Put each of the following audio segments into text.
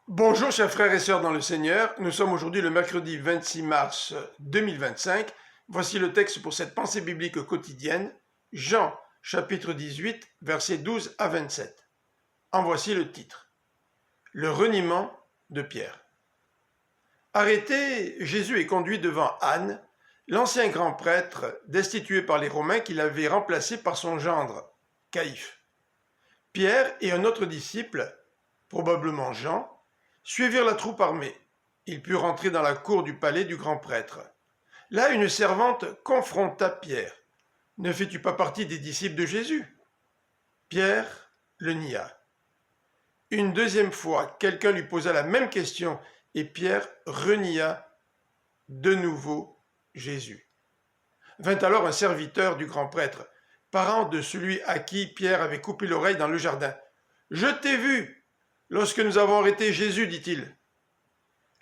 Bonjour chers frères et sœurs dans le Seigneur, nous sommes aujourd'hui le mercredi 26 mars 2025. Voici le texte pour cette pensée biblique quotidienne, Jean chapitre 18 versets 12 à 27. En voici le titre, le reniement de Pierre. Arrêté, Jésus est conduit devant Anne, l'ancien grand prêtre destitué par les Romains qui l'avait remplacé par son gendre, Caïphe. Pierre et un autre disciple, probablement Jean, suivirent la troupe armée. Ils purent rentrer dans la cour du palais du grand prêtre. Là, une servante confronta Pierre. « Ne fais-tu pas partie des disciples de Jésus ?» Pierre le nia. Une deuxième fois, quelqu'un lui posa la même question et Pierre renia de nouveau Jésus. Vint alors un serviteur du grand prêtre, parent de celui à qui Pierre avait coupé l'oreille dans le jardin. « Je t'ai vu lorsque nous avons arrêté Jésus, dit-il. »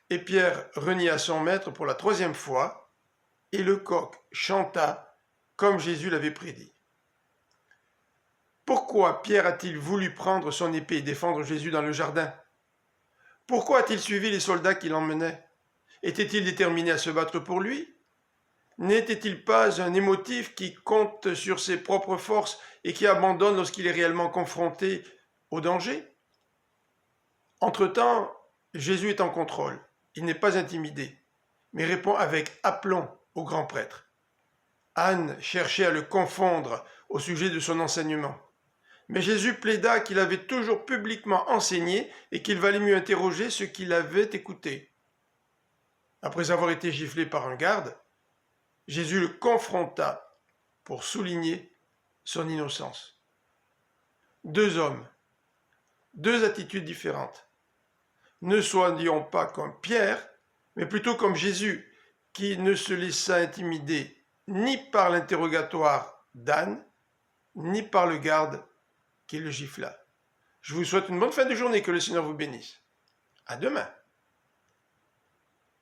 Et Pierre renia son maître pour la troisième fois, et le coq chanta comme Jésus l'avait prédit. Pourquoi Pierre a-t-il voulu prendre son épée et défendre Jésus dans le jardin? Pourquoi a-t-il suivi les soldats qui l'emmenaient? Était-il déterminé à se battre pour lui? N'était-il pas un émotif qui compte sur ses propres forces et qui abandonne lorsqu'il est réellement confronté au danger? Entre-temps, Jésus est en contrôle. Il n'est pas intimidé, mais répond avec aplomb au grand prêtre. Anne cherchait à le confondre au sujet de son enseignement. Mais Jésus plaida qu'il avait toujours publiquement enseigné et qu'il valait mieux interroger ceux qui l'avaient écouté. Après avoir été giflé par un garde, Jésus le confronta pour souligner son innocence. Deux hommes, deux attitudes différentes. Ne soyons pas comme Pierre, mais plutôt comme Jésus, qui ne se laissa intimider ni par l'interrogatoire d'Anne, ni par le garde qui le gifla. Je vous souhaite une bonne fin de journée, que le Seigneur vous bénisse. À demain.